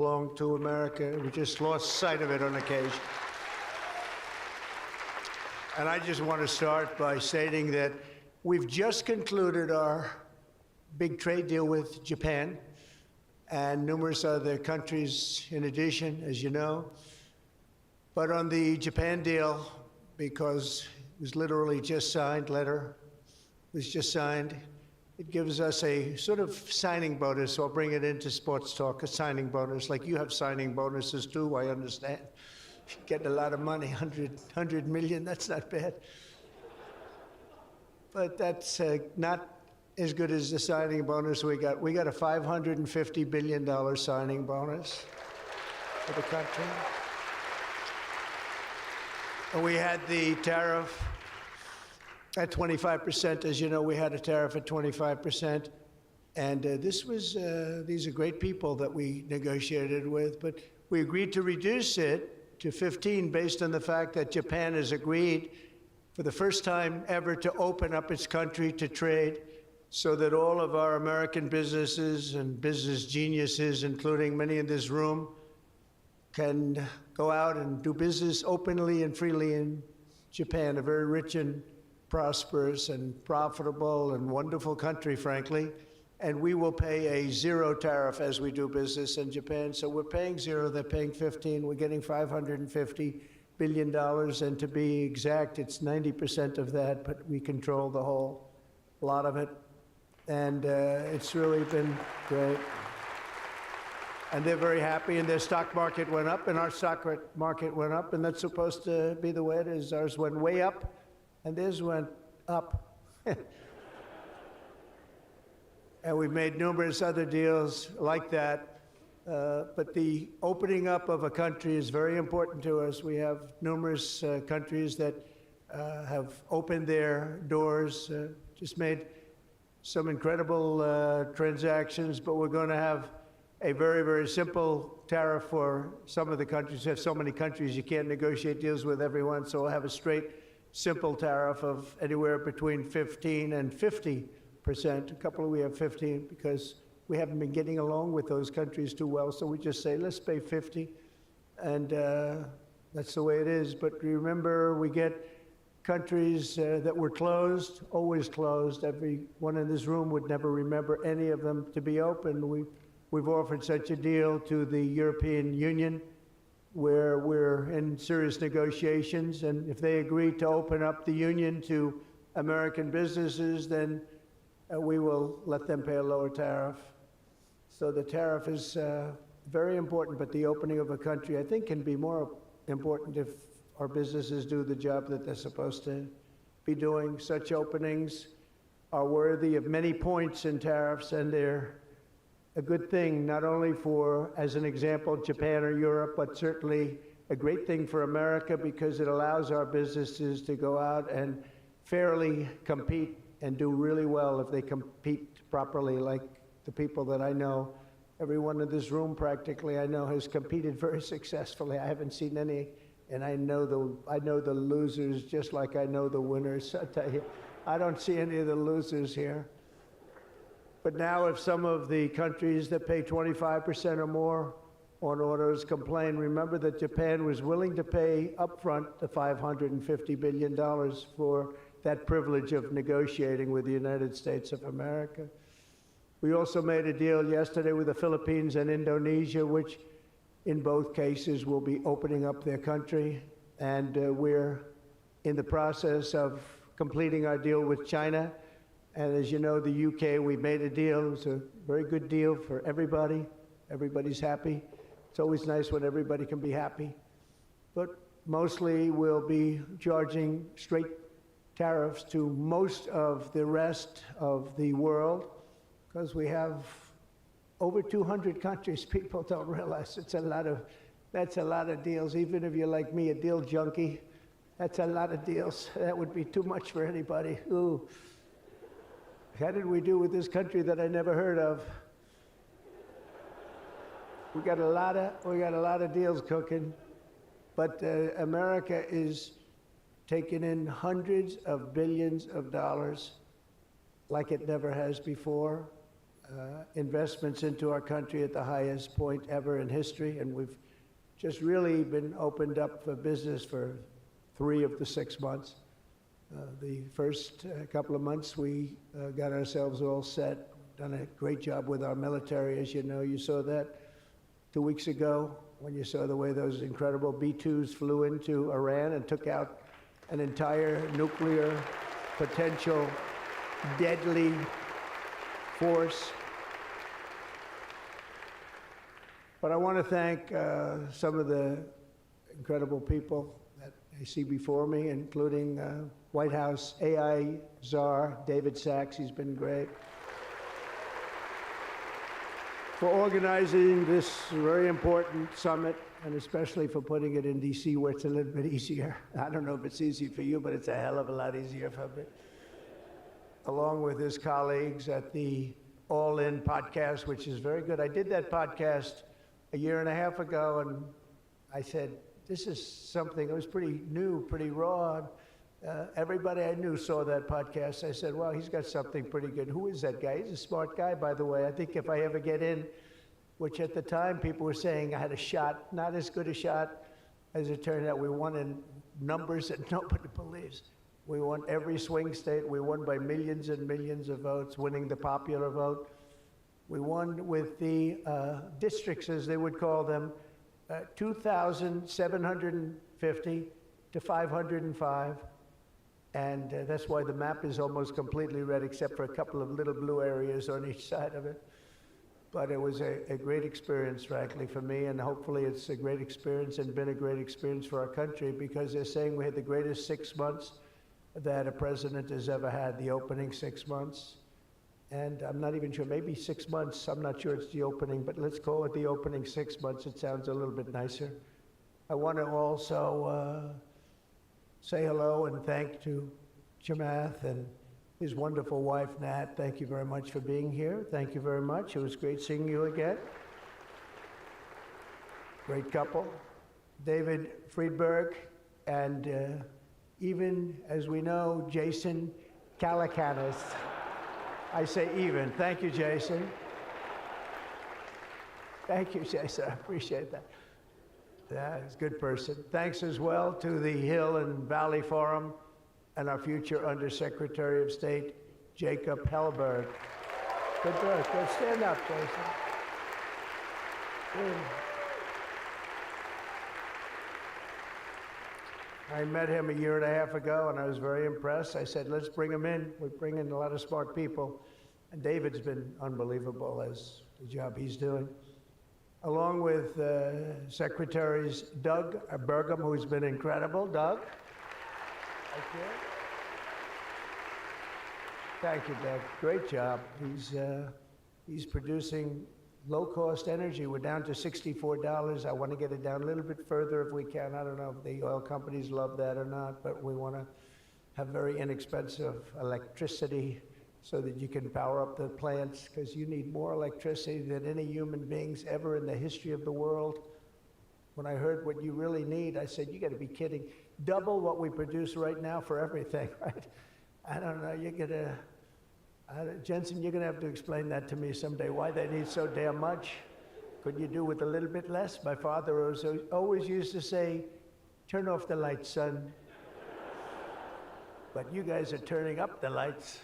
belong to America. We just lost sight of it on occasion. And I just want to start by stating that we've just concluded our big trade deal with Japan and numerous other countries in addition, as you know. But on the Japan deal, because it was literally just signed, was just signed, it gives us a sort of signing bonus. So I'll bring it into sports talk, a signing bonus. Like you have signing bonuses too, I understand. Getting a lot of money, 100 million, that's not bad. But that's not as good as the signing bonus we got. We got a $550 billion signing bonus for the country. And we had the tariff at 25%. As you know, we had a tariff at 25%. And these are great people that we negotiated with, but we agreed to reduce it to 15 based on the fact that Japan has agreed for the first time ever to open up its country to trade so that all of our American businesses and business geniuses, including many in this room, can go out and do business openly and freely in Japan, a very rich and prosperous and profitable and wonderful country, frankly. And we will pay a zero tariff as we do business in Japan. So we're paying zero, they're paying 15. We're getting $550 billion. And to be exact, it's 90% of that, but we control the whole lot of it. And it's really been great. And they're very happy, and their stock market went up, and our stock market went up, and that's supposed to be the way it is. Ours went way up, and theirs went up. And we've made numerous other deals like that. But the opening up of a country is very important to us. We have numerous countries that have opened their doors, just made some incredible transactions, but we're going to have a very, very simple tariff for some of the countries. We have so many countries, you can't negotiate deals with everyone, so we'll have a straight, simple tariff of anywhere between 15 and 50%. A couple we have 15 because we haven't been getting along with those countries too well, so we just say, let's pay 50, and that's the way it is. But remember, we get countries that were closed, always closed. Everyone in this room would never remember any of them to be open. We've offered such a deal to the European Union, where we're in serious negotiations, and if they agree to open up the union to American businesses, then we will let them pay a lower tariff. So the tariff is very important, but the opening of a country, I think, can be more important if our businesses do the job that they're supposed to be doing. Such openings are worthy of many points in tariffs, and they're a good thing, not only for, as an example, Japan or Europe, but certainly a great thing for America because it allows our businesses to go out and fairly compete and do really well if they compete properly, like the people that I know. Everyone in this room practically I know has competed very successfully. I haven't seen any, and I know the losers just like I know the winners. I tell you, I don't see any of the losers here. But now if some of the countries that pay 25% or more on autos complain, remember that Japan was willing to pay upfront the $550 billion for that privilege of negotiating with the United States of America. We also made a deal yesterday with the Philippines and Indonesia, which in both cases will be opening up their country. And we're in the process of completing our deal with China. And as you know, the UK, we made a deal. It was a very good deal for everybody. Everybody's happy. It's always nice when everybody can be happy. But mostly we'll be charging straight tariffs to most of the rest of the world because we have over 200 countries. People don't realize that's a lot of deals. Even if you're like me, a deal junkie, that's a lot of deals. That would be too much for anybody. Ooh. How did we do with this country that I never heard of? We got a lot of deals cooking, but America is taking in hundreds of billions of dollars like it never has before. investments into our country at the highest point ever in history, and we've just really been opened up for business for 3 of the 6 months. The first couple of months, we got ourselves all set, done a great job with our military, as you know. You saw that 2 weeks ago when you saw the way those incredible B-2s flew into Iran and took out an entire nuclear potential deadly force. But I want to thank some of the incredible people that I see before me, including White House AI czar David Sachs. He's been great for organizing this very important summit, and especially for putting it in D.C., where it's a little bit easier. I don't know if it's easy for you, but it's a hell of a lot easier for me. Along with his colleagues at the All In podcast, which is very good. I did that podcast a year and a half ago, and I said, this is something that was pretty new, pretty raw. Everybody I knew saw that podcast. I said, well, he's got something pretty good. Who is that guy? He's a smart guy, by the way. I think if I ever get in, which at the time people were saying I had a shot, not as good a shot as it turned out. We won in numbers that nobody believes. We won every swing state. We won by millions and millions of votes, winning the popular vote. We won with the districts, as they would call them, 2,750 to 505. And that's why the map is almost completely red, except for a couple of little blue areas on each side of it. But it was a great experience, frankly, for me, and hopefully it's a great experience and been a great experience for our country, because they're saying we had the greatest 6 months that a president has ever had, the opening 6 months. And I'm not even sure, maybe 6 months, I'm not sure it's the opening, but let's call it the opening 6 months. It sounds a little bit nicer. I want to also say hello and thank to Chamath and his wonderful wife, Nat. Thank you very much for being here. Thank you very much. It was great seeing you again. Great couple. David Friedberg and even, as we know, Jason Calacanis. I say even. Thank you, Jason. Thank you, Jason. I appreciate that. Yeah, he's a good person. Thanks as well to the Hill and Valley Forum and our future Undersecretary of State, Jacob Hellberg. Good work. Good. Stand up, Jason. Good. I met him a year and a half ago, and I was very impressed. I said, let's bring him in. We bring in a lot of smart people. And David's been unbelievable as the job he's doing. Along with Secretaries Doug Burgum, who's been incredible. Doug? Thank you. Thank you, Doug. Great job. He's producing low-cost energy. We're down to $64. I want to get it down a little bit further if we can. I don't know if the oil companies love that or not, but we want to have very inexpensive electricity so that you can power up the plants, because you need more electricity than any human beings ever in the history of the world. When I heard what you really need, I said, you got to be kidding. Double what we produce right now for everything, right? I don't know, you're gonna, Jensen, you're gonna have to explain that to me someday, why they need so damn much. Could you do with a little bit less? My father always used to say, turn off the lights, son. But you guys are turning up the lights.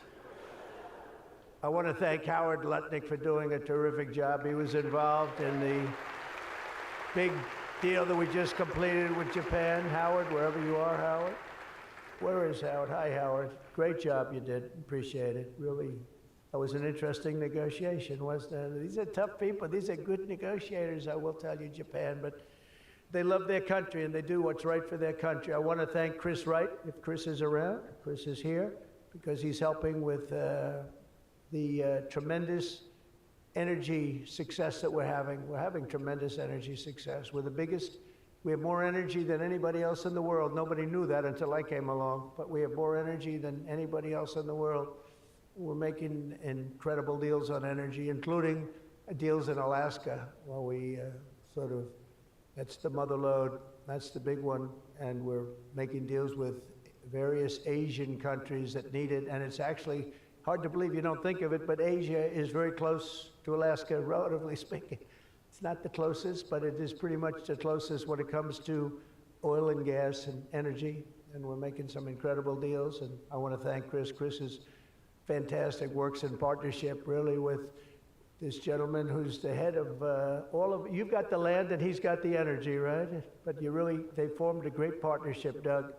I want to thank Howard Lutnick for doing a terrific job. He was involved in the big deal that we just completed with Japan. Howard, wherever you are, Howard. Where is Howard? Hi, Howard. Great job you did. Appreciate it. Really, that was an interesting negotiation, wasn't it? These are tough people. These are good negotiators, I will tell you, Japan. But they love their country, and they do what's right for their country. I want to thank Chris Wright, if Chris is around. Chris is here, because he's helping with the tremendous energy success that we're having. We're having tremendous energy success. We're the biggest. We have more energy than anybody else in the world. Nobody knew that until I came along, but we have more energy than anybody else in the world. We're making incredible deals on energy, including deals in Alaska. Well, we that's the mother lode, that's the big one, and we're making deals with various Asian countries that need it, and it's actually hard to believe, you don't think of it, but Asia is very close to Alaska, relatively speaking. It's not the closest, but it is pretty much the closest when it comes to oil and gas and energy, and we're making some incredible deals, and I want to thank Chris. Chris is fantastic, works in partnership really with this gentleman who's the head of all of, you've got the land and he's got the energy, right? But they formed a great partnership, Doug.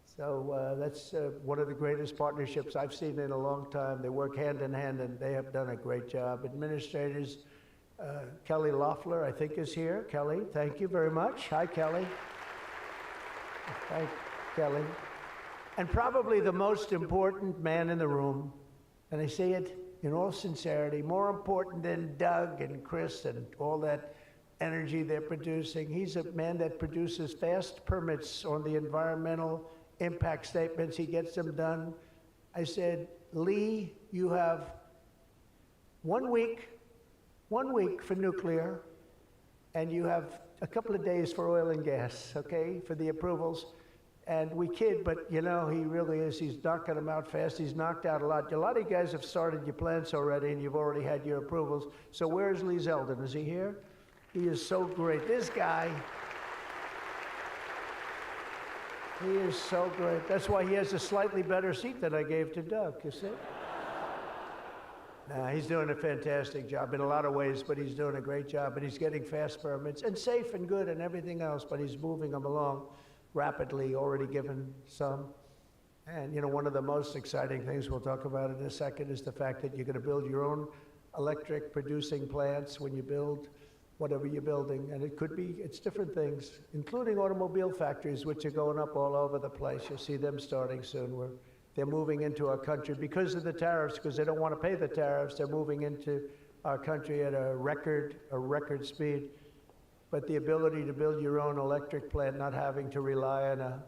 So that's one of the greatest partnerships I've seen in a long time. They work hand in hand and they have done a great job. Administrators, Kelly Loeffler, I think, is here. Kelly, thank you very much. Hi, Kelly. Hi, Kelly. And probably the most important man in the room, and I say it in all sincerity, more important than Doug and Chris and all that energy they're producing. He's a man that produces fast permits on the environmental impact statements. He gets them done. I said, Lee, you have 1 week for nuclear, and you have a couple of days for oil and gas, okay, for the approvals. And we kid, but you know, he really is. He's knocking them out fast. He's knocked out a lot. A lot of you guys have started your plants already, and you've already had your approvals. So where's Lee Zeldin? Is he here? He is so great. This guy, he is so great. That's why he has a slightly better seat than I gave to Doug, you see? He's doing a fantastic job in a lot of ways, but he's doing a great job, and he's getting fast permits, and safe and good and everything else, but he's moving them along rapidly, already given some. And you know, one of the most exciting things we'll talk about in a second is the fact that you're going to build your own electric producing plants when you build whatever you're building. And it could be, it's different things, including automobile factories, which are going up all over the place. You'll see them starting soon. They're moving into our country because of the tariffs, because they don't want to pay the tariffs. They're moving into our country at a record speed. But the ability to build your own electric plant, not having to rely on a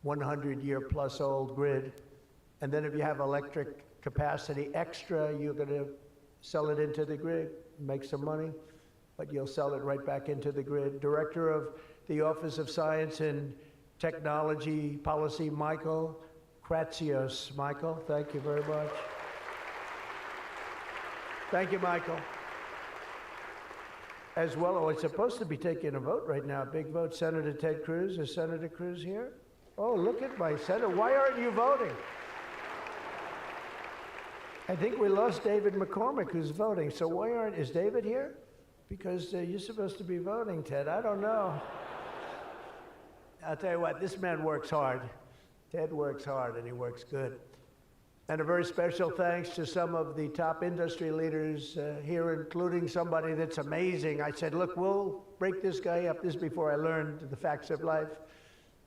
100-year-plus old grid. And then if you have electric capacity extra, you're going to sell it into the grid, make some money, but you'll sell it right back into the grid. Director of the Office of Science and Technology Policy, Michael Kratsios. Michael, thank you very much. Thank you, Michael. As well, oh, it's supposed to be taking a vote right now, a big vote. Senator Ted Cruz. Is Senator Cruz here? Oh, look at my senator. Why aren't you voting? I think we lost David McCormick, who's voting. So why aren't, is David here? Because you're supposed to be voting, Ted. I don't know. I'll tell you what, this man works hard. Ted works hard, and he works good. And a very special thanks to some of the top industry leaders here, including somebody that's amazing. I said, look, we'll break this guy up. This is before I learned the facts of life.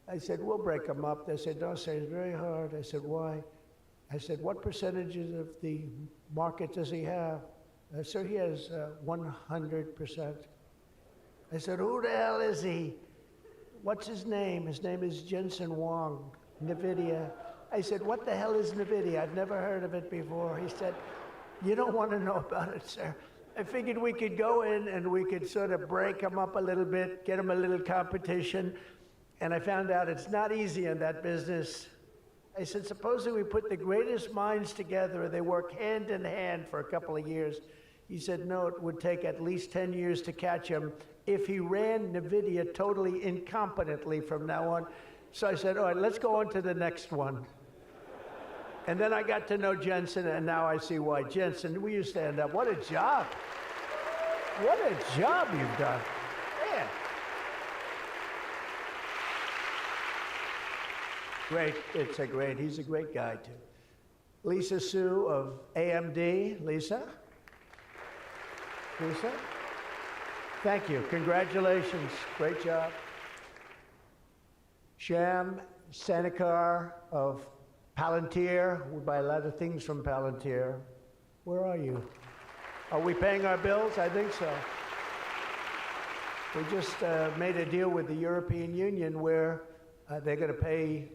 I said, we'll break him up. They said, no, sir, it's very hard. I said, why? I said, what percentages of the market does he have? Sir, he has 100%. I said, who the hell is he? What's his name? His name is Jensen Huang, NVIDIA. I said, what the hell is NVIDIA? I've never heard of it before. He said, you don't want to know about it, sir. I figured we could go in and we could sort of break him up a little bit, get him a little competition. And I found out it's not easy in that business. I said, supposing we put the greatest minds together and they work hand in hand for a couple of years. He said, no, it would take at least 10 years to catch him if he ran NVIDIA totally incompetently from now on. So I said, all right, let's go on to the next one. And then I got to know Jensen, and now I see why. Jensen, will you stand up? What a job. What a job you've done. Man. Great. He's a great guy, too. Lisa Su of AMD. Lisa? Lisa? Thank you. Congratulations. Great job. Sham Sanikar of Palantir. We buy a lot of things from Palantir. Where are you? Are we paying our bills? I think so. We just made a deal with the European Union where they're going to pay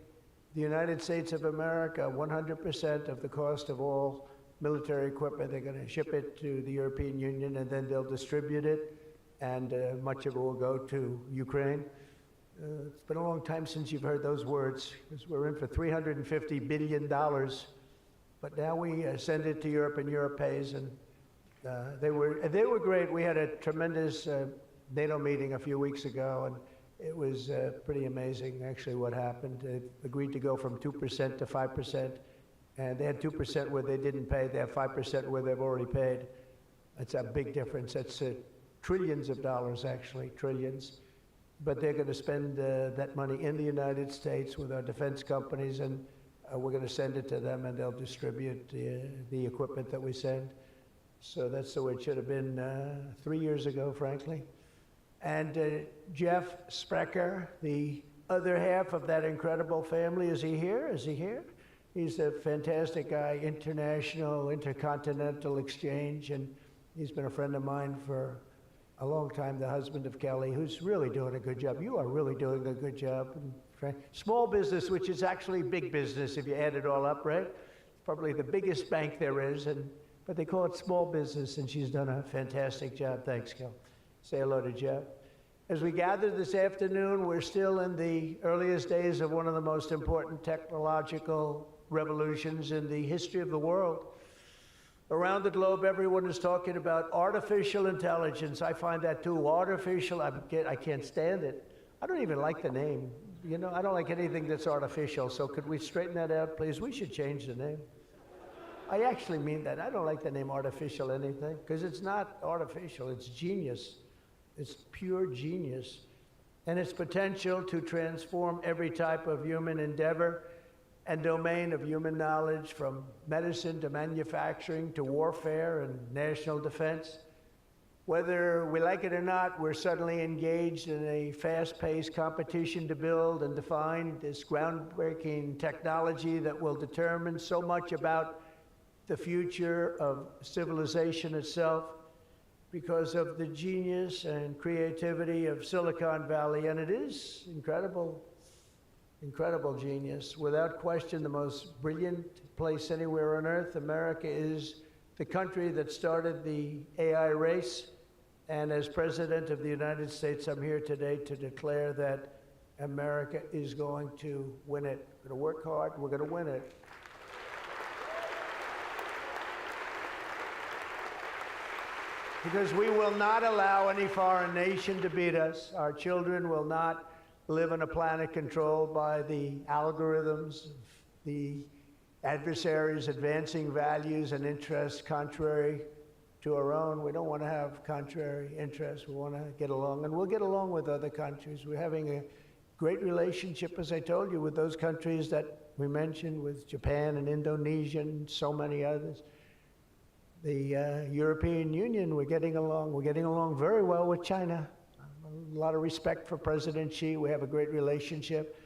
the United States of America 100% of the cost of all military equipment. They're going to ship it to the European Union, and then they'll distribute it, and much of it will go to Ukraine. It's been a long time since you've heard those words, because we're in for $350 billion But now we send it to Europe, and Europe pays, and they were great. We had a tremendous NATO meeting a few weeks ago, and it was pretty amazing, actually, what happened. They agreed to go from 2% to 5%, and they had 2% where they didn't pay. They have 5% where they've already paid. That's a big difference. That's trillions of dollars, actually, trillions. But they're going to spend that money in the United States with our defense companies, and we're going to send it to them, and they'll distribute the equipment that we send. So that's the way it should have been 3 years ago, frankly. And Jeff Sprecher, the other half of that incredible family, is he here? Is he here? He's a fantastic guy, international, intercontinental exchange, and he's been a friend of mine for a long time, the husband of Kelly, who's really doing a good job. You are really doing a good job. Small business, which is actually big business if you add it all up, right? It's probably the biggest bank there is, but they call it small business, and she's done a fantastic job. Thanks, Kel. Say hello to Jeff. As we gather this afternoon, we're still in the earliest days of one of the most important technological revolutions in the history of the world. Around the globe, everyone is talking about artificial intelligence. I find that too. Artificial, I can't stand it. I don't even like the name. You know, I don't like anything that's artificial, so could we straighten that out, please? We should change the name. I actually mean that. I don't like the name artificial anything, because it's not artificial, it's genius. It's pure genius. And its potential to transform every type of human endeavor and domain of human knowledge, from medicine to manufacturing to warfare and national defense. Whether we like it or not, we're suddenly engaged in a fast-paced competition to build and define this groundbreaking technology that will determine so much about the future of civilization itself, because of the genius and creativity of Silicon Valley. And it is incredible, incredible genius. Without question, the most brilliant place anywhere on earth. America is the country that started the AI race. And as President of the United States, I'm here today to declare that America is going to win it. We're going to work hard, we're going to win it. Because we will not allow any foreign nation to beat us. Our children will not live on a planet controlled by the algorithms of the adversaries advancing values and interests contrary to our own. We don't want to have contrary interests. We want to get along, and we'll get along with other countries. We're having a great relationship, as I told you, with those countries that we mentioned, with Japan and Indonesia and so many others. The European Union, we're getting along very well with China. A lot of respect for President Xi. We have a great relationship,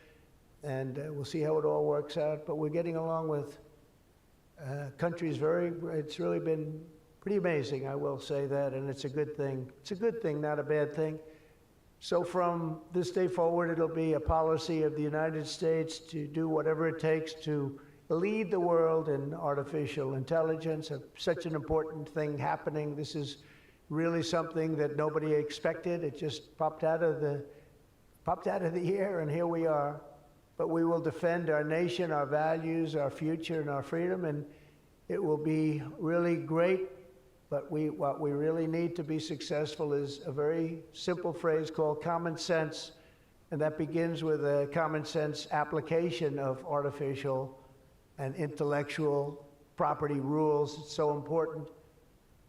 and we'll see how it all works out. But we're getting along with countries it's really been pretty amazing, I will say that, and it's a good thing. It's a good thing, not a bad thing. So from this day forward, it'll be a policy of the United States to do whatever it takes to lead the world in artificial intelligence, such an important thing happening. This is really something that nobody expected. It just popped out of the air, and here we are. But we will defend our nation, our values, our future, and our freedom, and it will be really great. But what we really need to be successful is a very simple phrase called common sense, and that begins with a common sense application of artificial and intellectual property rules. It's so important.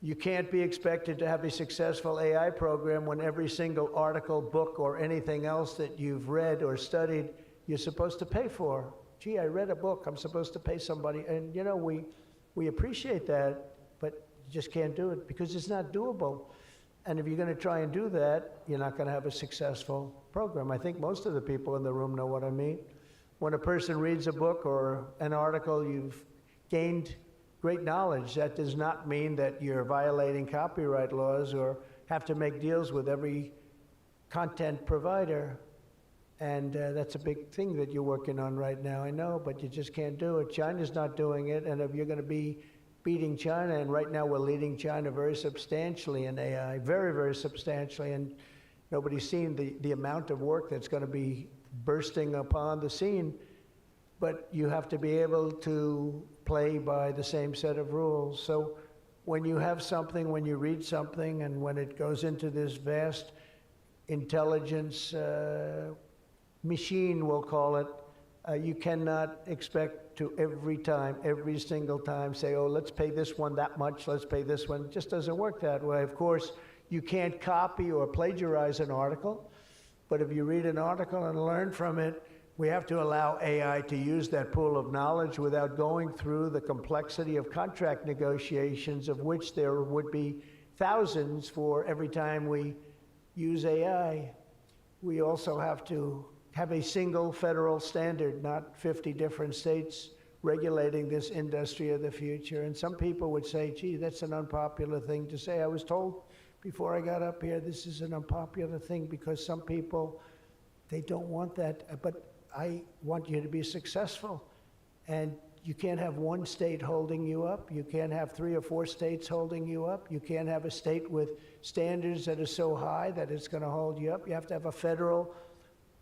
You can't be expected to have a successful AI program when every single article, book, or anything else that you've read or studied, you're supposed to pay for. Gee, I read a book, I'm supposed to pay somebody. And you know, we appreciate that, but you just can't do it because it's not doable. And if you're going to try and do that, you're not going to have a successful program. I think most of the people in the room know what I mean. When a person reads a book or an article, you've gained great knowledge. That does not mean that you're violating copyright laws or have to make deals with every content provider. And that's a big thing that you're working on right now, I know, but you just can't do it. China's not doing it, and if you're going to be beating China, and right now we're leading China very substantially in AI, very, very substantially, and nobody's seen the amount of work that's going to be bursting upon the scene. but you have to be able to play by the same set of rules. So when you have something, when you read something, and when it goes into this vast intelligence machine, we'll call it, you cannot expect to every single time say, oh, let's pay this one that much, let's pay this one. It just doesn't work that way. Of course, you can't copy or plagiarize an article, but if you read an article and learn from it, we have to allow AI to use that pool of knowledge without going through the complexity of contract negotiations, of which there would be thousands for every time we use AI. We also have to have a single federal standard, not 50 different states regulating this industry of the future. And some people would say, gee, that's an unpopular thing to say. I was told before I got up here, this is an unpopular thing because some people, they don't want that. But I want you to be successful. And you can't have one state holding you up. You can't have 3 or 4 states holding you up. You can't have a state with standards that are so high that it's going to hold you up. You have to have a federal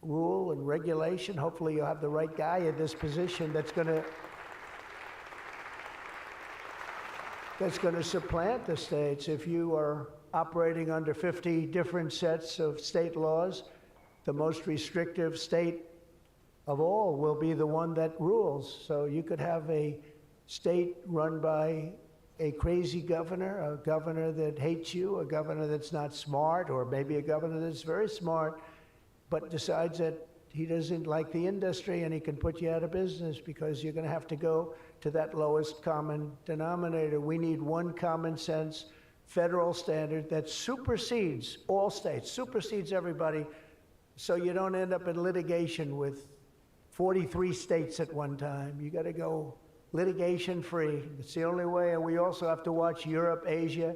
rule and regulation. Hopefully you'll have the right guy in this position that's going to supplant the states. If you are operating under 50 different sets of state laws, the most restrictive state of all will be the one that rules. So you could have a state run by a crazy governor, a governor that hates you, a governor that's not smart, or maybe a governor that's very smart, but decides that he doesn't like the industry and he can put you out of business because you're going to have to go to that lowest common denominator. We need one common sense federal standard that supersedes all states, supersedes everybody, so you don't end up in litigation with 43 states at one time. You got to go litigation free. It's the only way. And we also have to watch Europe, Asia,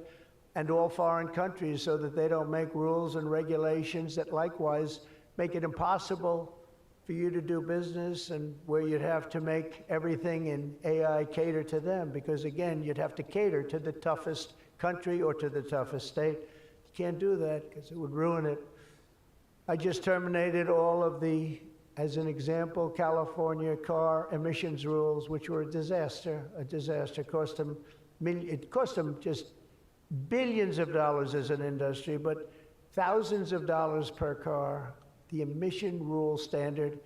and all foreign countries so that they don't make rules and regulations that likewise make it impossible for you to do business, and where you'd have to make everything in AI cater to them, because again, you'd have to cater to the toughest country or to the toughest state. You can't do that because it would ruin it. I just terminated all of the, as an example, California car emissions rules, which were a disaster. It cost them just billions of dollars as an industry, but thousands of dollars per car. The emission rule standard,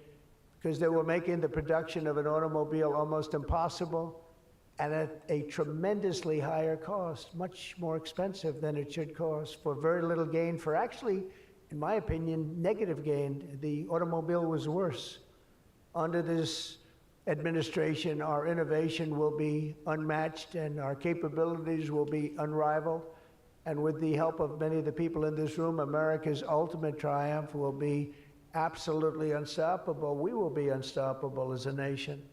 because they were making the production of an automobile almost impossible and at a tremendously higher cost, much more expensive than it should cost, for very little gain, for actually, in my opinion, negative gain. The automobile was worse. Under this administration, our innovation will be unmatched and our capabilities will be unrivaled. And with the help of many of the people in this room, America's ultimate triumph will be absolutely unstoppable. We will be unstoppable as a nation.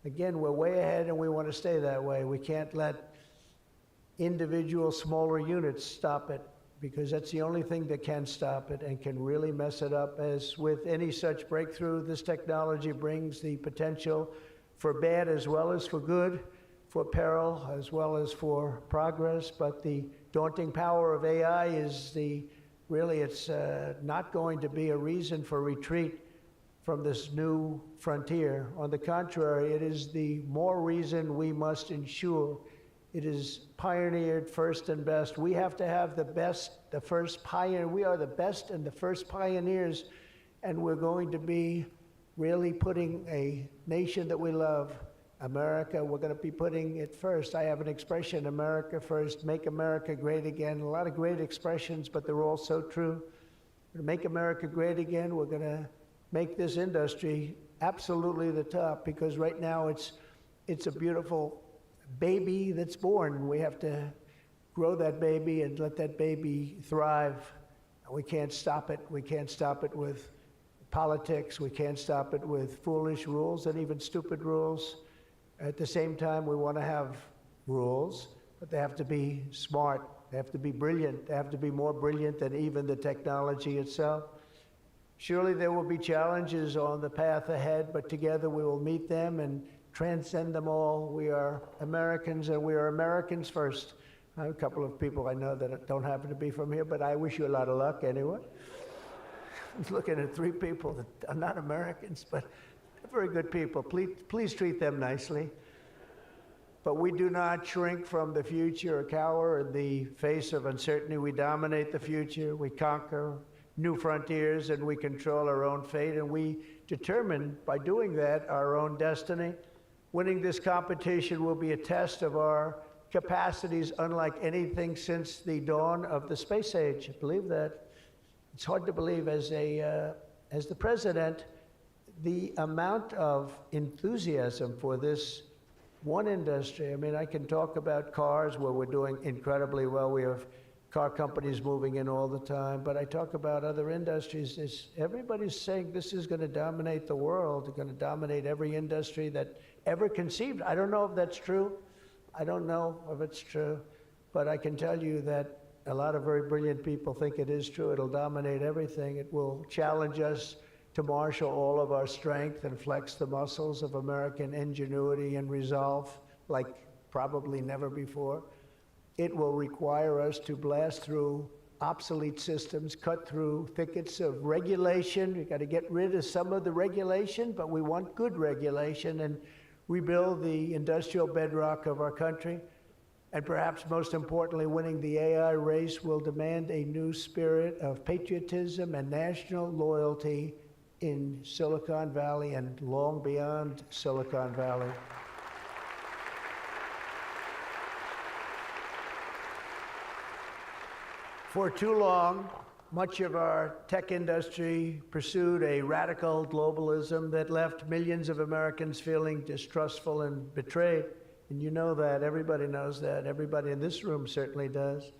Again, we're way ahead and we want to stay that way. We can't let individual smaller units stop it, because that's the only thing that can stop it and can really mess it up. As with any such breakthrough, this technology brings the potential for bad as well as for good, for peril as well as for progress. But the daunting power of AI is it's not going to be a reason for retreat from this new frontier. On the contrary, it is the more reason we must ensure it is pioneered first and best. We have to have the best, the first pioneer. We are the best and the first pioneers, and we're going to be really putting a nation that we love, America, we're going to be putting it first. I have an expression, America first, make America great again. A lot of great expressions, but they're all so true. To make America great again, we're going to make this industry absolutely the top, because right now it's a beautiful baby that's born. We have to grow that baby and let that baby thrive. We can't stop it. We can't stop it with politics. We can't stop it with foolish rules and even stupid rules. At the same time, we want to have rules, but they have to be smart. They have to be brilliant. They have to be more brilliant than even the technology itself. Surely there will be challenges on the path ahead, but together we will meet them and transcend them all. We are Americans, and we are Americans first. I have a couple of people I know that don't happen to be from here, but I wish you a lot of luck anyway. I was looking at 3 people that are not Americans, but very good people. Please treat them nicely. But we do not shrink from the future or cower in the face of uncertainty. We dominate the future, we conquer new frontiers, and we control our own fate, and we determine, by doing that, our own destiny. Winning this competition will be a test of our capacities unlike anything since the dawn of the space age. I believe that. It's hard to believe as the president, the amount of enthusiasm for this one industry. I mean, I can talk about cars where we're doing incredibly well. We have car companies moving in all the time, but I talk about other industries. Everybody's saying this is going to dominate the world. It's going to dominate every industry that ever conceived. I don't know if that's true. I don't know if it's true, but I can tell you that a lot of very brilliant people think it is true. It'll dominate everything. It will challenge us to marshal all of our strength and flex the muscles of American ingenuity and resolve like probably never before. It will require us to blast through obsolete systems, cut through thickets of regulation. We've got to get rid of some of the regulation, but we want good regulation and rebuild the industrial bedrock of our country. And perhaps most importantly, winning the AI race will demand a new spirit of patriotism and national loyalty in Silicon Valley and long beyond Silicon Valley. For too long, much of our tech industry pursued a radical globalism that left millions of Americans feeling distrustful and betrayed. And you know that, everybody knows that, everybody in this room certainly does.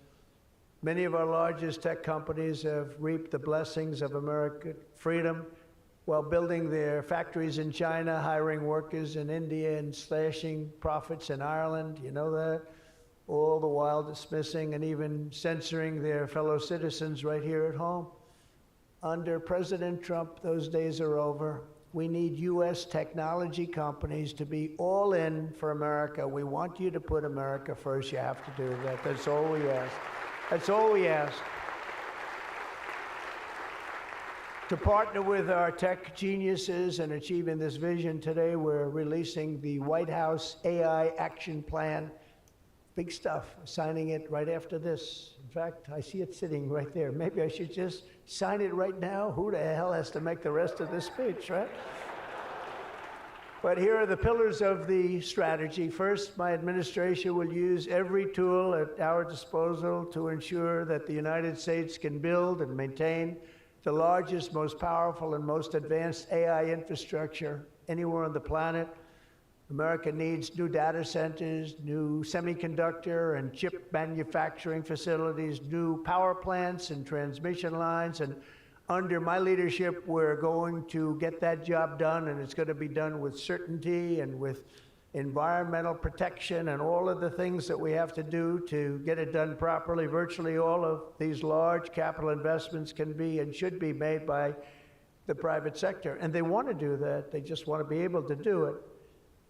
Many of our largest tech companies have reaped the blessings of American freedom while building their factories in China, hiring workers in India, and slashing profits in Ireland. You know that? All the while dismissing and even censoring their fellow citizens right here at home. Under President Trump, those days are over. We need U.S. technology companies to be all in for America. We want you to put America first. You have to do that. That's all we ask. That's all we ask. To partner with our tech geniuses in achieving this vision, today we're releasing the White House AI Action Plan. Big stuff, signing it right after this. In fact, I see it sitting right there. Maybe I should just sign it right now. Who the hell has to make the rest of this speech, right? But here are the pillars of the strategy. First, my administration will use every tool at our disposal to ensure that the United States can build and maintain the largest, most powerful, and most advanced AI infrastructure anywhere on the planet. America needs new data centers, new semiconductor and chip manufacturing facilities, new power plants and transmission lines. And under my leadership, we're going to get that job done, and it's going to be done with certainty and with environmental protection and all of the things that we have to do to get it done properly. Virtually all of these large capital investments can be and should be made by the private sector. And they want to do that. They just want to be able to do it.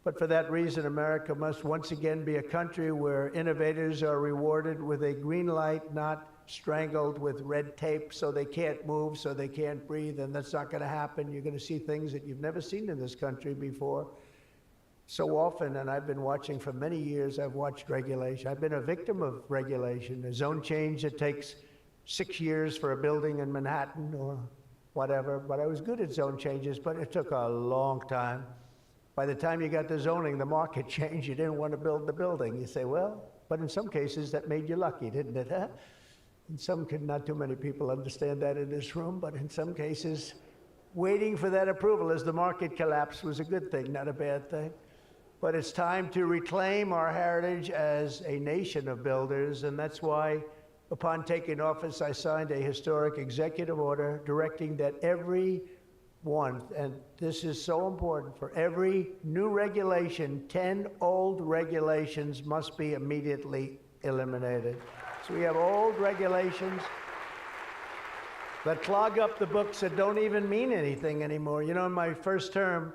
But for that reason, America must once again be a country where innovators are rewarded with a green light, not strangled with red tape so they can't move, so they can't breathe, and that's not going to happen. You're going to see things that you've never seen in this country before. So often, and I've been watching for many years, I've watched regulation. I've been a victim of regulation. A zone change that takes 6 years for a building in Manhattan or whatever, but I was good at zone changes, but it took a long time. By the time you got the zoning, the market changed. You didn't want to build the building. You say, well, but in some cases that made you lucky, didn't it? Huh? In some, not too many people understand that in this room, but in some cases, waiting for that approval as the market collapsed was a good thing, not a bad thing. But it's time to reclaim our heritage as a nation of builders, and that's why, upon taking office, I signed a historic executive order directing that every one, and this is so important, for every new regulation, 10 old regulations must be immediately eliminated. So we have old regulations that clog up the books that don't even mean anything anymore. You know, in my first term,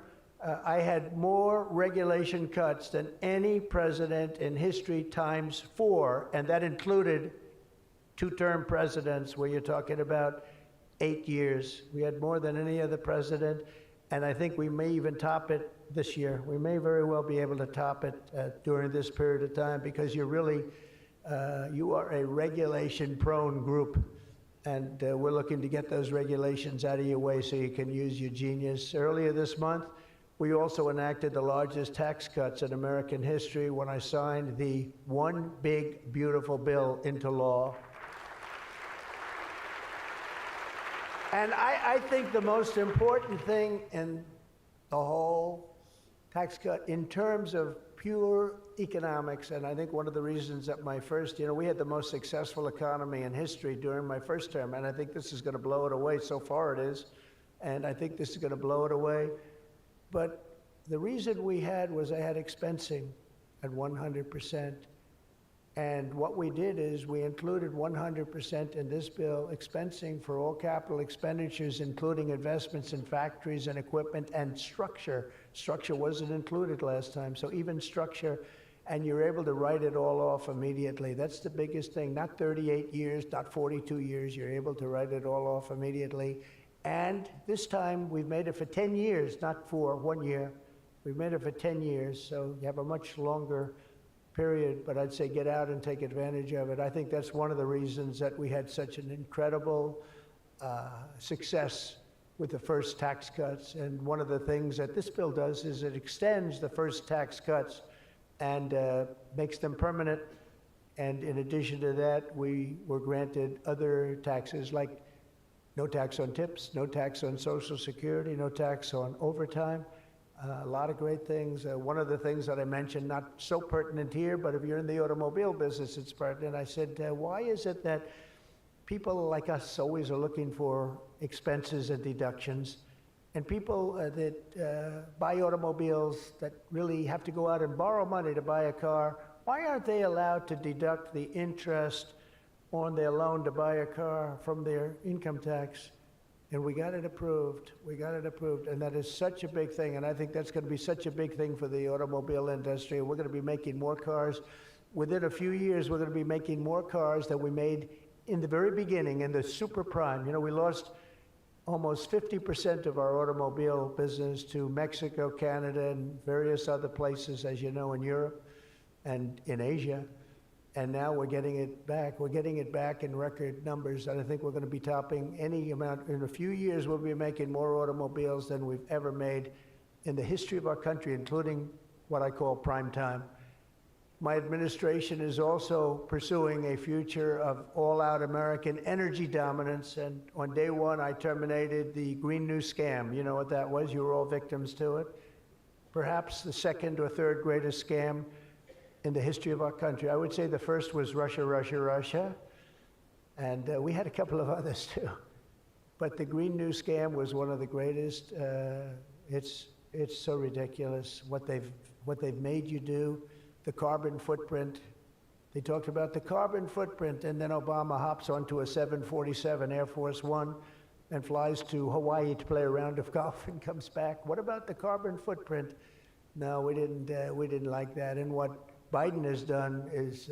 I had more regulation cuts than any president in history times 4, and that included 2-term presidents where you're talking about 8 years. We had more than any other president. and I think we may even top it this year. We may very well be able to top it during this period of time, because you're really, you are a regulation-prone group, and we're looking to get those regulations out of your way so you can use your genius. Earlier this month, we also enacted the largest tax cuts in American history when I signed the One Big Beautiful Bill into law. And I think the most important thing in the whole tax cut, in terms of pure economics, and I think one of the reasons that my first, we had the most successful economy in history during my first term, and I think this is going to blow it away. So far it is, and I think this is going to blow it away. But the reason we had was I had expensing at 100%. And what we did is we included 100% in this bill, expensing for all capital expenditures, including investments in factories and equipment and structure. Structure wasn't included last time, so even structure, and you're able to write it all off immediately. That's the biggest thing, not 38 years, not 42 years, you're able to write it all off immediately. And this time, we've made it for 10 years, not for 1 year. We've made it for 10 years, so you have a much longer period, but I'd say get out and take advantage of it. I think that's one of the reasons that we had such an incredible success with the first tax cuts. And one of the things that this bill does is it extends the first tax cuts and makes them permanent. And in addition to that, we were granted other taxes, like no tax on tips, no tax on Social Security, no tax on overtime. A lot of great things. One of the things that I mentioned, not so pertinent here, but if you're in the automobile business, it's pertinent. I said, why is it that people like us always are looking for expenses and deductions, and people that buy automobiles that really have to go out and borrow money to buy a car, why aren't they allowed to deduct the interest on their loan to buy a car from their income tax? And we got it approved. We got it approved. And that is such a big thing. And I think that's going to be such a big thing for the automobile industry. We're going to be making more cars. Within a few years, we're going to be making more cars than we made in the very beginning, in the super prime. We lost almost 50% of our automobile business to Mexico, Canada, and various other places, as you know, in Europe and in Asia. And now we're getting it back. We're getting it back in record numbers, and I think we're going to be topping any amount. In a few years, we'll be making more automobiles than we've ever made in the history of our country, including what I call prime time. My administration is also pursuing a future of all-out American energy dominance, and on day one, I terminated the Green New Scam. You know what that was? You were all victims to it. Perhaps the second or third greatest scam in the history of our country. I would say the first was Russia, Russia, Russia, and we had a couple of others too. But the Green New Scam was one of the greatest. It's so ridiculous what they've made you do. The carbon footprint. They talked about the carbon footprint, and then Obama hops onto a 747 Air Force One and flies to Hawaii to play a round of golf and comes back. What about the carbon footprint? No, we didn't like that. And what Biden has done is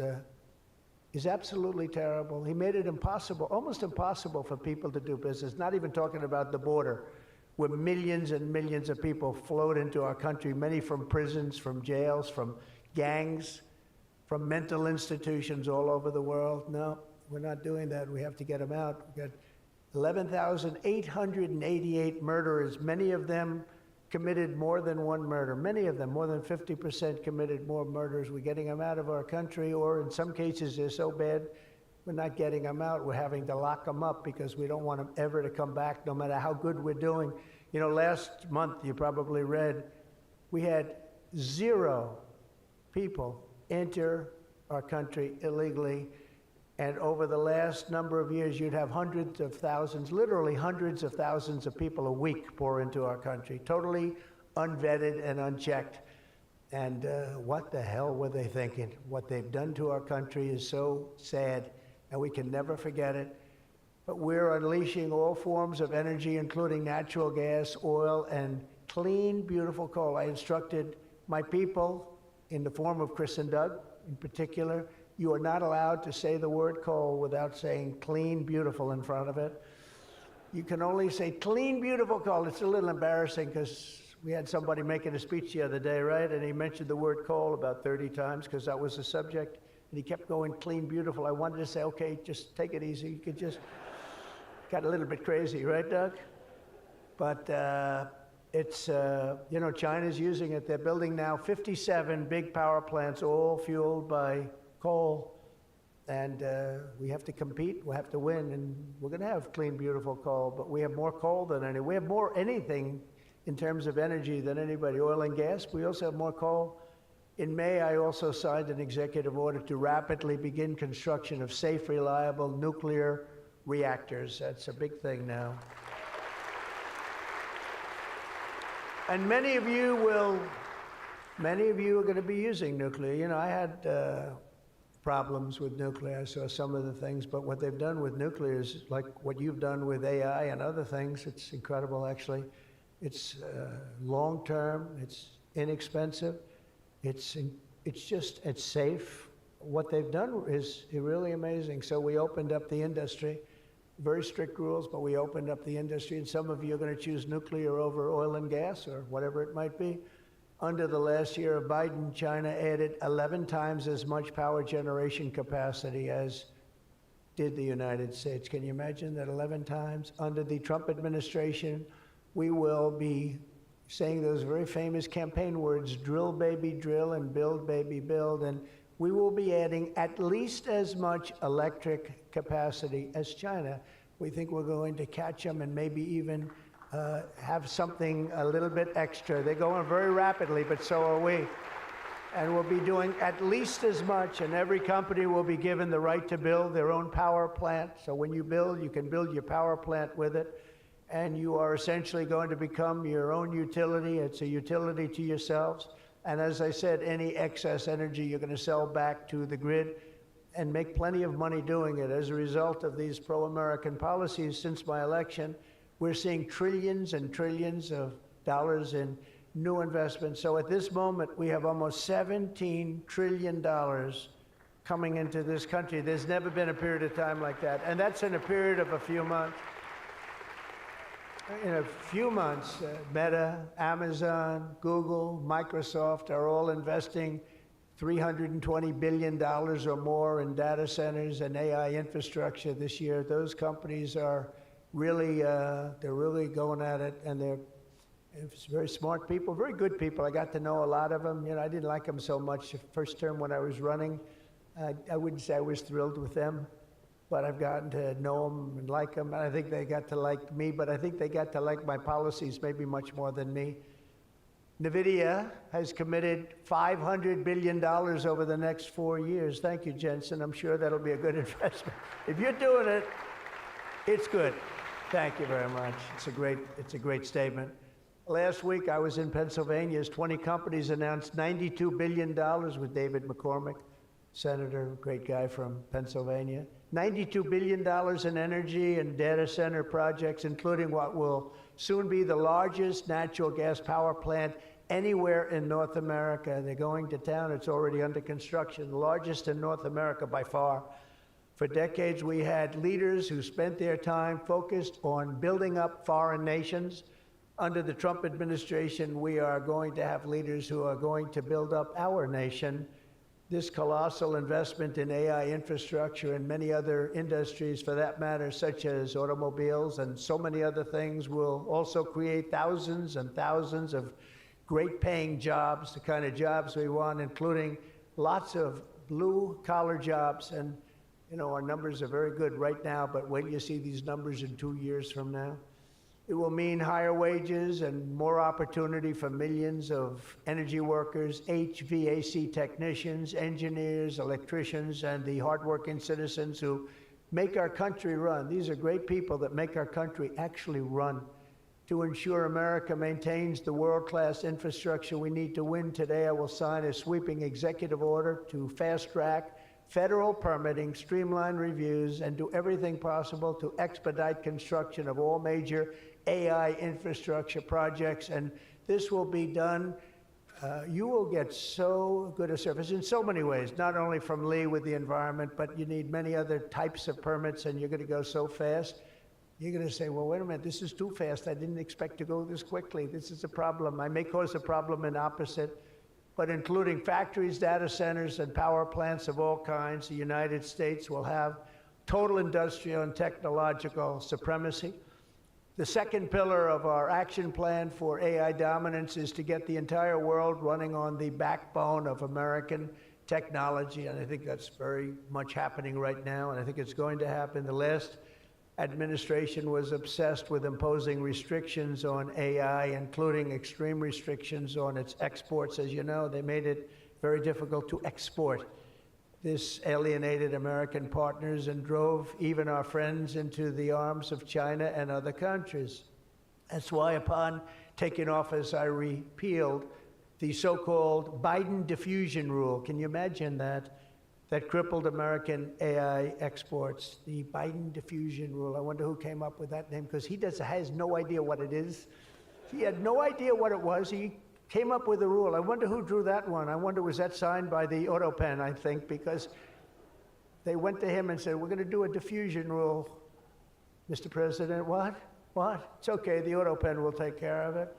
absolutely terrible. He made it impossible, almost impossible for people to do business, not even talking about the border, where millions and millions of people flowed into our country, many from prisons, from jails, from gangs, from mental institutions all over the world. No, we're not doing that. We have to get them out. We've got 11,888 murderers, many of them committed more than one murder. Many of them, more than 50%, committed more murders. We're getting them out of our country, or in some cases they're so bad, we're not getting them out. We're having to lock them up because we don't want them ever to come back, no matter how good we're doing. Last month, you probably read, we had 0 people enter our country illegally. And over the last number of years, you'd have hundreds of thousands, literally hundreds of thousands of people a week pour into our country, totally unvetted and unchecked. And what the hell were they thinking? What they've done to our country is so sad, and we can never forget it. But we're unleashing all forms of energy, including natural gas, oil, and clean, beautiful coal. I instructed my people, in the form of Chris and Doug in particular, you are not allowed to say the word coal without saying clean, beautiful in front of it. You can only say clean, beautiful coal. It's a little embarrassing because we had somebody making a speech the other day, right? And he mentioned the word coal about 30 times because that was the subject. And he kept going clean, beautiful. I wanted to say, okay, just take it easy. You could just, got a little bit crazy, right, Doug? But it's, you know, China's using it. They're building now 57 big power plants, all fueled by coal. And we have to compete, we have to win, and we're going to have clean, beautiful coal, but we have more coal than any. We have more anything in terms of energy than anybody. Oil and gas, we also have more coal. In May, I also signed an executive order to rapidly begin construction of safe, reliable nuclear reactors. That's a big thing now. And many of you are going to be using nuclear. You know, I had problems with nuclear. I saw some of the things, but what they've done with nuclear is like what you've done with AI and other things. It's incredible, actually. It's long-term, it's inexpensive, it's safe. What they've done is really amazing. So we opened up the industry, very strict rules, but we opened up the industry, and some of you are going to choose nuclear over oil and gas or whatever it might be. Under the last year of Biden, China added 11 times as much power generation capacity as did the United States. Can you imagine that 11 times? Under the Trump administration, we will be saying those very famous campaign words, drill, baby, drill, and build, baby, build. And we will be adding at least as much electric capacity as China. We think we're going to catch them and maybe even have something a little bit extra. They're going very rapidly, but so are we. And we'll be doing at least as much, and every company will be given the right to build their own power plant. So when you build, you can build your power plant with it, and you are essentially going to become your own utility. It's a utility to yourselves. And as I said, any excess energy you're going to sell back to the grid and make plenty of money doing it. As a result of these pro-American policies since my election, we're seeing trillions and trillions of dollars in new investments. So at this moment, we have almost $17 trillion coming into this country. There's never been a period of time like that. And that's in a period of a few months. In a few months, Meta, Amazon, Google, Microsoft are all investing $320 billion or more in data centers and AI infrastructure this year. Those companies are really, they're really going at it, and they're very smart people, very good people. I got to know a lot of them. You know, I didn't like them so much the first term when I was running. I wouldn't say I was thrilled with them, but I've gotten to know them and like them. And I think they got to like me, but I think they got to like my policies maybe much more than me. NVIDIA has committed $500 billion over the next 4 years. Thank you, Jensen. I'm sure that'll be a good investment. If you're doing it, it's good. Thank you very much. It's a great statement. Last week, I was in Pennsylvania as 20 companies announced $92 billion with David McCormick, senator, great guy from Pennsylvania. $92 billion in energy and data center projects, including what will soon be the largest natural gas power plant anywhere in North America. They're going to town. It's already under construction, the largest in North America by far. For decades, we had leaders who spent their time focused on building up foreign nations. Under the Trump administration, we are going to have leaders who are going to build up our nation. This colossal investment in AI infrastructure and many other industries, for that matter, such as automobiles and so many other things, will also create thousands and thousands of great-paying jobs, the kind of jobs we want, including lots of blue-collar jobs. And you know, our numbers are very good right now, but wait till you see these numbers in 2 years from now. It will mean higher wages and more opportunity for millions of energy workers, HVAC technicians, engineers, electricians, and the hardworking citizens who make our country run. These are great people that make our country actually run. To ensure America maintains the world-class infrastructure we need to win today, I will sign a sweeping executive order to fast-track federal permitting, streamline reviews, and do everything possible to expedite construction of all major AI infrastructure projects. And this will be done. You will get so good a service in so many ways, not only from Lee with the environment, but you need many other types of permits, and you're going to go so fast. You're going to say, well, wait a minute, this is too fast. I didn't expect to go this quickly. This is a problem. I may cause a problem in opposite, but including factories, data centers, and power plants of all kinds, the United States will have total industrial and technological supremacy. The second pillar of our action plan for AI dominance is to get the entire world running on the backbone of American technology, and I think that's very much happening right now, and I think it's going to happen. The last administration was obsessed with imposing restrictions on AI, including extreme restrictions on its exports. As you know, they made it very difficult to export. This alienated American partners and drove even our friends into the arms of China and other countries. That's why upon taking office, I repealed the so-called Biden diffusion rule. Can you imagine that? That crippled American AI exports, the Biden diffusion rule. I wonder who came up with that name, because he has no idea what it is. He had no idea what it was. He came up with a rule. I wonder who drew that one. I wonder, was that signed by the AutoPen, I think, because they went to him and said, we're going to do a diffusion rule. Mr. President, what? What? It's okay, the AutoPen will take care of it.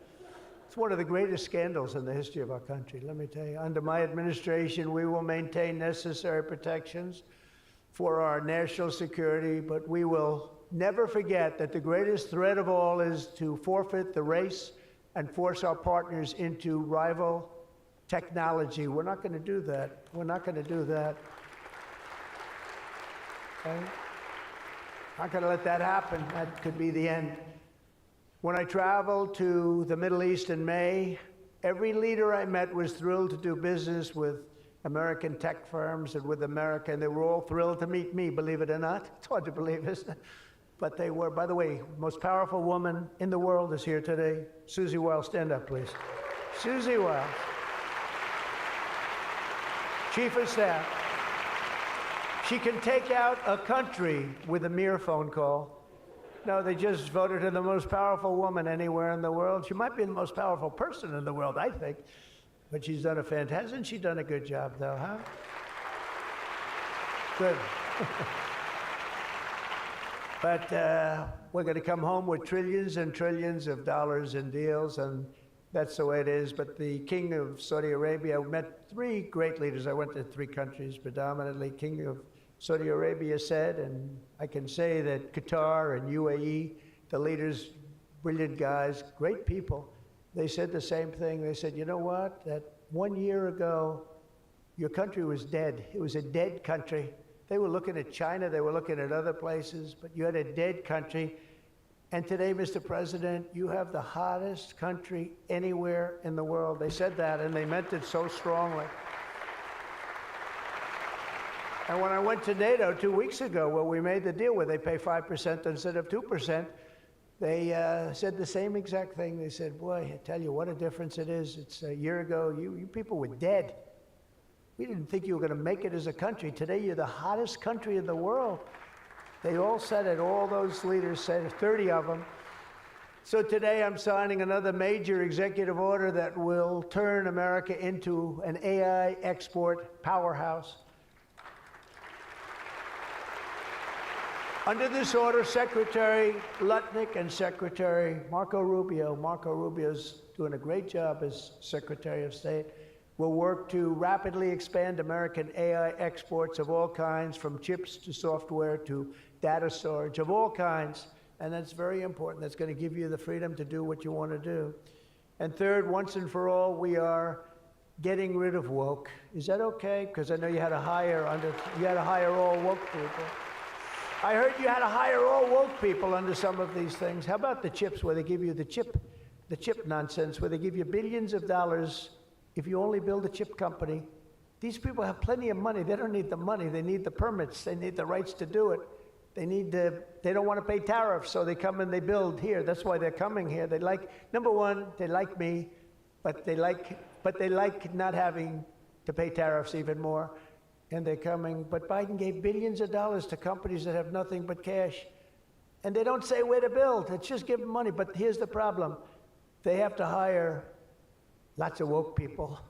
It's one of the greatest scandals in the history of our country, let me tell you. Under my administration, we will maintain necessary protections for our national security, but we will never forget that the greatest threat of all is to forfeit the race and force our partners into rival technology. We're not going to do that. We're not going to do that. Okay? Not going to let that happen. That could be the end. When I traveled to the Middle East in May, every leader I met was thrilled to do business with American tech firms and with America, and they were all thrilled to meet me, believe it or not. It's hard to believe, isn't it? But they were. By the way, most powerful woman in the world is here today. Susie Wiles, stand up, please. Susie Wiles, Chief of Staff. She can take out a country with a mere phone call. No, they just voted her the most powerful woman anywhere in the world. She might be the most powerful person in the world, I think. But she's done hasn't she done a good job, though, huh? Good. But we're going to come home with trillions and trillions of dollars in deals, and that's the way it is. But the King of Saudi Arabia, I met three great leaders. I went to three countries predominantly. King of Saudi Arabia said, and I can say that Qatar and UAE, the leaders, brilliant guys, great people, they said the same thing. They said, you know what, that 1 year ago, your country was dead. It was a dead country. They were looking at China, they were looking at other places, but you had a dead country. And today, Mr. President, you have the hottest country anywhere in the world. They said that, and they meant it so strongly. And when I went to NATO 2 weeks ago, where we made the deal where they pay 5% instead of 2%, they said the same exact thing. They said, boy, I tell you what a difference it is. It's a year ago, you people were dead. We didn't think you were going to make it as a country. Today, you're the hottest country in the world. They all said it. All those leaders said it, 30 of them. So today, I'm signing another major executive order that will turn America into an AI export powerhouse. Under this order, Secretary Lutnick and Secretary Marco Rubio's doing a great job as Secretary of State, will work to rapidly expand American AI exports of all kinds, from chips to software to data storage of all kinds. And that's very important. That's going to give you the freedom to do what you want to do. And third, once and for all, we are getting rid of woke. Is that okay? Because I know you had to hire all woke people. I heard you had to hire all woke people under some of these things. How about the chips, where they give you the chip nonsense, where they give you billions of dollars if you only build a chip company? These people have plenty of money. They don't need the money. They need the permits. They need the rights to do it. They don't want to pay tariffs, so they come and they build here. That's why they're coming here. Number one, they like me, but they like not having to pay tariffs even more. And they're coming, but Biden gave billions of dollars to companies that have nothing but cash. And they don't say where to build. It's just give them money. But here's the problem. They have to hire lots of woke people.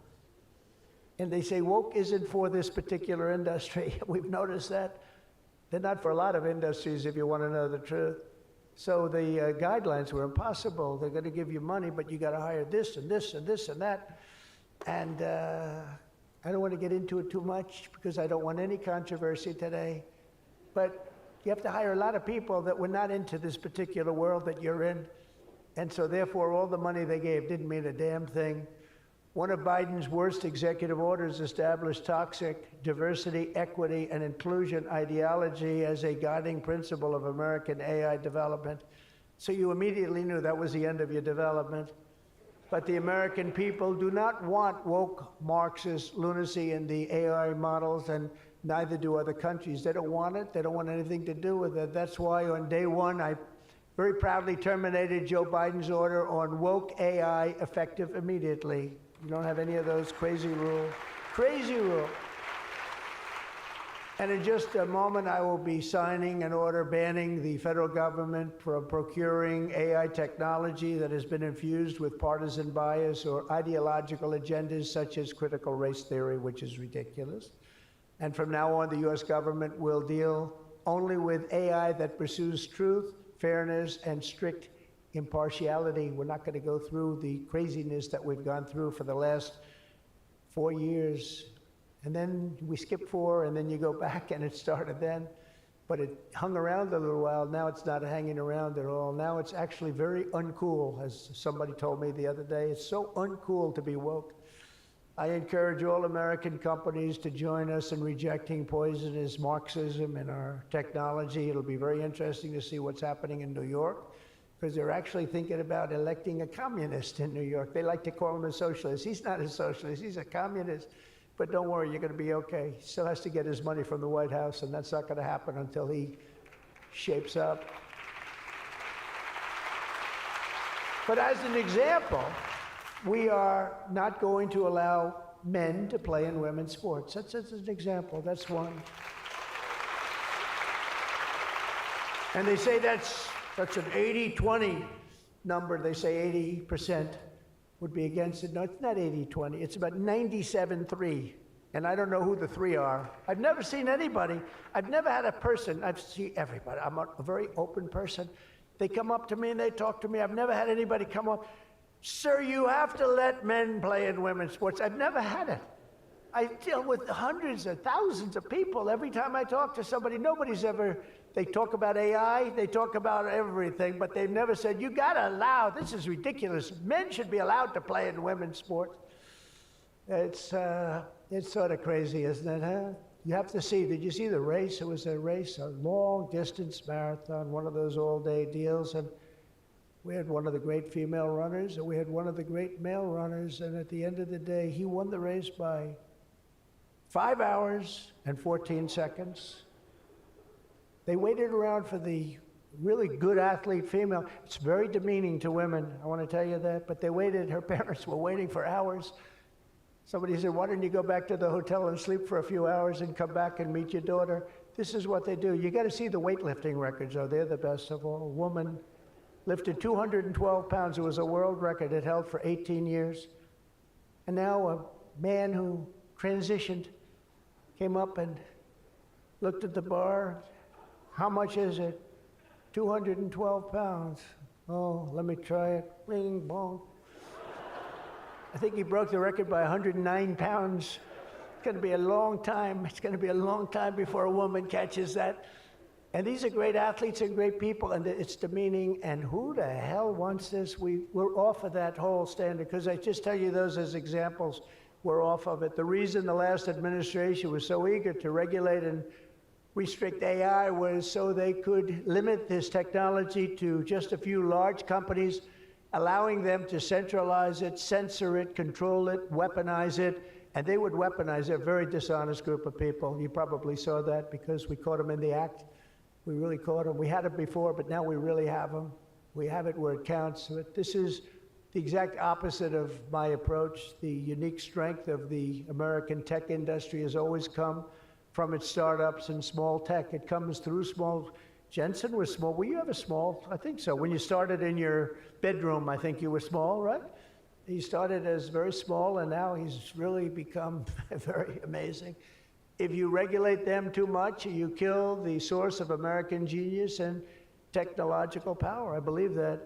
And they say woke isn't for this particular industry. We've noticed that. They're not for a lot of industries, if you want to know the truth. So the guidelines were impossible. They're going to give you money, but you got to hire this and this and this and that. And I don't want to get into it too much because I don't want any controversy today. But you have to hire a lot of people that were not into this particular world that you're in. And so therefore, all the money they gave didn't mean a damn thing. One of Biden's worst executive orders established toxic diversity, equity, and inclusion ideology as a guiding principle of American AI development. So you immediately knew that was the end of your development. But the American people do not want woke Marxist lunacy in the AI models, and neither do other countries. They don't want it. They don't want anything to do with it. That's why on day one, I very proudly terminated Joe Biden's order on woke AI effective immediately. You don't have any of those crazy rules. Crazy rule. And in just a moment, I will be signing an order banning the federal government from procuring AI technology that has been infused with partisan bias or ideological agendas such as critical race theory, which is ridiculous. And from now on, the U.S. government will deal only with AI that pursues truth, fairness, and strict impartiality. We're not going to go through the craziness that we've gone through for the last 4 years. And then we skip 4, and then you go back, and it started then. But it hung around a little while. Now it's not hanging around at all. Now it's actually very uncool, as somebody told me the other day. It's so uncool to be woke. I encourage all American companies to join us in rejecting poisonous Marxism in our technology. It'll be very interesting to see what's happening in New York, because they're actually thinking about electing a communist in New York. They like to call him a socialist. He's not a socialist, he's a communist. But don't worry, you're going to be okay. He still has to get his money from the White House, and that's not going to happen until he shapes up. But as an example, we are not going to allow men to play in women's sports. That's an example. That's one. And they say that's an 80-20 number. They say 80% would be against it. No, it's not 80-20. It's about 97-3. And I don't know who the 3 are. I've never seen anybody. I've never had a person. I've seen everybody. I'm a very open person. They come up to me and they talk to me. I've never had anybody come up, "Sir, you have to let men play in women's sports." I've never had it. I deal with hundreds of thousands of people. Every time I talk to somebody, nobody's ever, they talk about AI, they talk about everything, but they've never said, "You gotta allow, this is ridiculous. Men should be allowed to play in women's sports." It's sort of crazy, isn't it, huh? You have to see, did you see the race? It was a race, a long distance marathon, one of those all-day deals, and we had one of the great female runners, and we had one of the great male runners, and at the end of the day, he won the race by 5 hours and 14 seconds. They waited around for the really good athlete female. It's very demeaning to women, I want to tell you that, but they waited, her parents were waiting for hours. Somebody said, "Why don't you go back to the hotel and sleep for a few hours and come back and meet your daughter?" This is what they do. You got to see the weightlifting records, though. They're the best of all. A woman lifted 212 pounds. It was a world record. It held for 18 years. And now a man who transitioned came up and looked at the bar. "How much is it?" 212 pounds. "Oh, let me try it." Bing, bong. I think he broke the record by 109 pounds. It's going to be a long time. It's going to be a long time before a woman catches that. And these are great athletes and great people, and it's demeaning. And who the hell wants this? We're off of that whole standard, because I just tell you those as examples. We're off of it. The reason the last administration was so eager to regulate and restrict AI was so they could limit this technology to just a few large companies, allowing them to centralize it, censor it, control it, weaponize it. And they would weaponize it. A very dishonest group of people. You probably saw that because we caught them in the act. We really caught them. We had it before, but now we really have them. We have it where it counts. But this is the exact opposite of my approach. The unique strength of the American tech industry has always come from its startups and small tech. It comes through small. Jensen was small. Were you ever small? I think so. When you started in your bedroom, I think you were small, right? He started as very small, and now he's really become very amazing. If you regulate them too much, you kill the source of American genius, and technological power. I believe that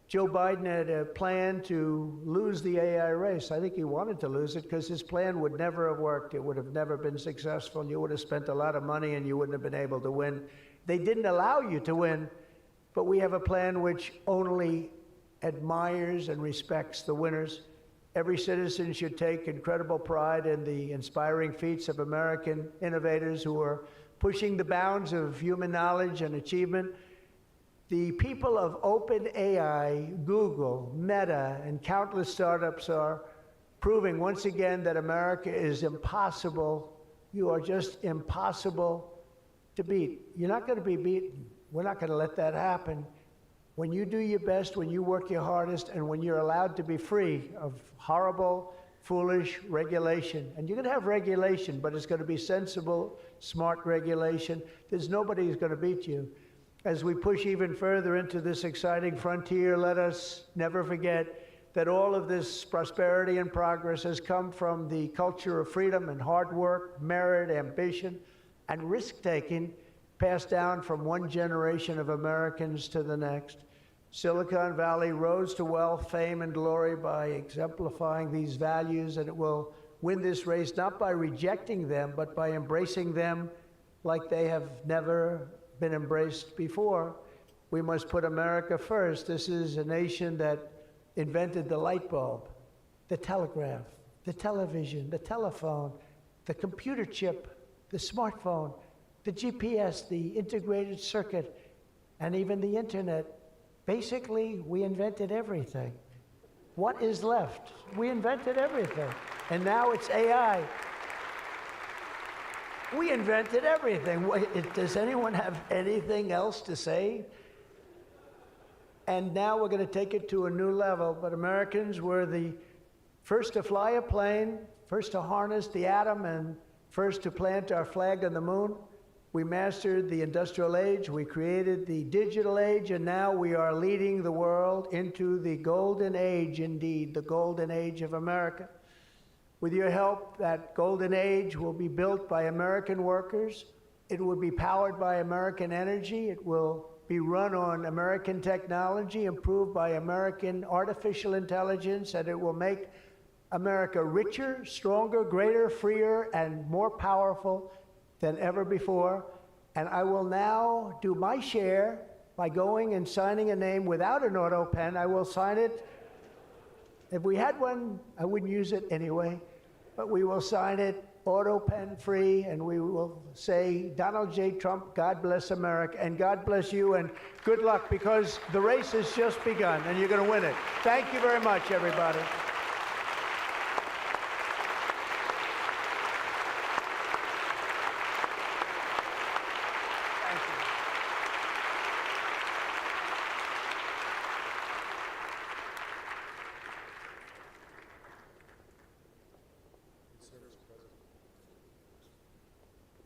Joe Biden had a plan to lose the AI race. I think he wanted to lose it because his plan would never have worked. It would have never been successful. You would have spent a lot of money and you wouldn't have been able to win. They didn't allow you to win, but we have a plan which only admires and respects the winners. Every citizen should take incredible pride in the inspiring feats of American innovators who are pushing the bounds of human knowledge and achievement. The people of OpenAI, Google, Meta, and countless startups are proving once again that America is impossible. You are just impossible to beat. You're not going to be beaten. We're not going to let that happen. When you do your best, when you work your hardest, and when you're allowed to be free of horrible, foolish regulation. And you're going to have regulation, but it's going to be sensible, smart regulation. There's nobody who's going to beat you. As we push even further into this exciting frontier, let us never forget that all of this prosperity and progress has come from the culture of freedom and hard work, merit, ambition, and risk-taking passed down from one generation of Americans to the next. Silicon Valley rose to wealth, fame, and glory by exemplifying these values, and it will win this race not by rejecting them, but by embracing them like they have never been embraced before. We must put America first. This is a nation that invented the light bulb, the telegraph, the television, the telephone, the computer chip, the smartphone, the GPS, the integrated circuit, and even the internet. Basically, we invented everything. What is left? We invented everything. And now it's AI. We invented everything. Does anyone have anything else to say? And now we're going to take it to a new level. But Americans were the first to fly a plane, first to harness the atom, and first to plant our flag on the moon. We mastered the industrial age, we created the digital age, and now we are leading the world into the golden age, indeed, the golden age of America. With your help, that golden age will be built by American workers. It will be powered by American energy. It will be run on American technology, improved by American artificial intelligence, and it will make America richer, stronger, greater, freer, and more powerful than ever before. And I will now do my share by going and signing a name without an auto pen. I will sign it. If we had one, I wouldn't use it anyway, but we will sign it auto pen free, and we will say, Donald J. Trump, God bless America, and God bless you, and good luck, because the race has just begun, and you're going to win it. Thank you very much, everybody.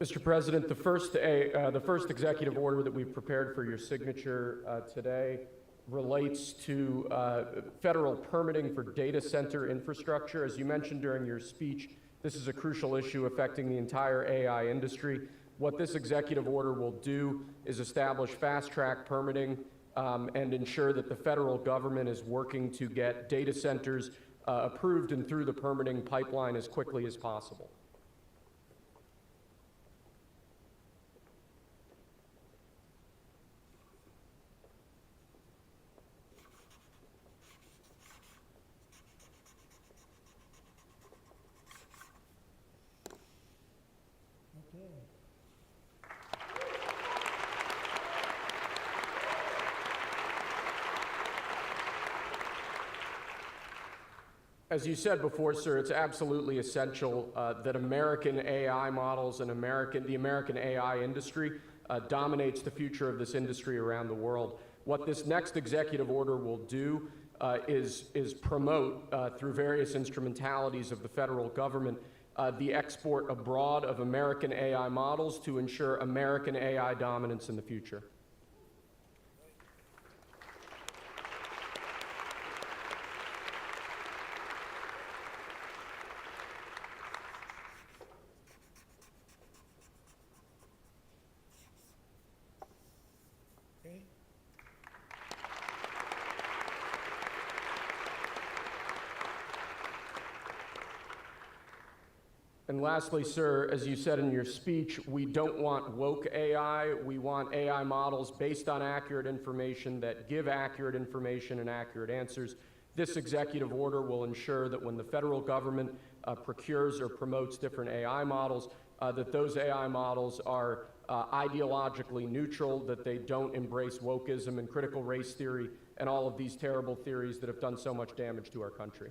Mr. President, the first executive order that we've prepared for your signature today relates to federal permitting for data center infrastructure. As you mentioned during your speech, this is a crucial issue affecting the entire AI industry. What this executive order will do is establish fast-track permitting and ensure that the federal government is working to get data centers approved and through the permitting pipeline as quickly as possible. As you said before, sir, it's absolutely essential that American AI models and the American AI industry dominates the future of this industry around the world. What this next executive order will do is promote, through various instrumentalities of the federal government, the export abroad of American AI models to ensure American AI dominance in the future. And lastly, sir, as you said in your speech, we don't want woke AI. We want AI models based on accurate information that give accurate information and accurate answers. This executive order will ensure that when the federal government procures or promotes different AI models, that those AI models are ideologically neutral, that they don't embrace wokeism and critical race theory and all of these terrible theories that have done so much damage to our country.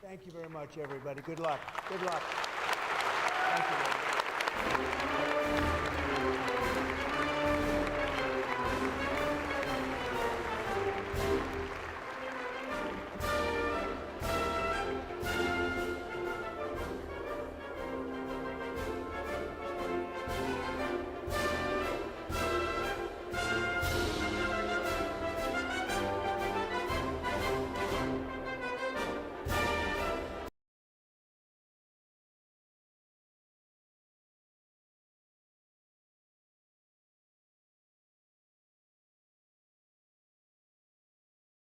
Thank you very much, everybody. Good luck. Good luck. Thank you.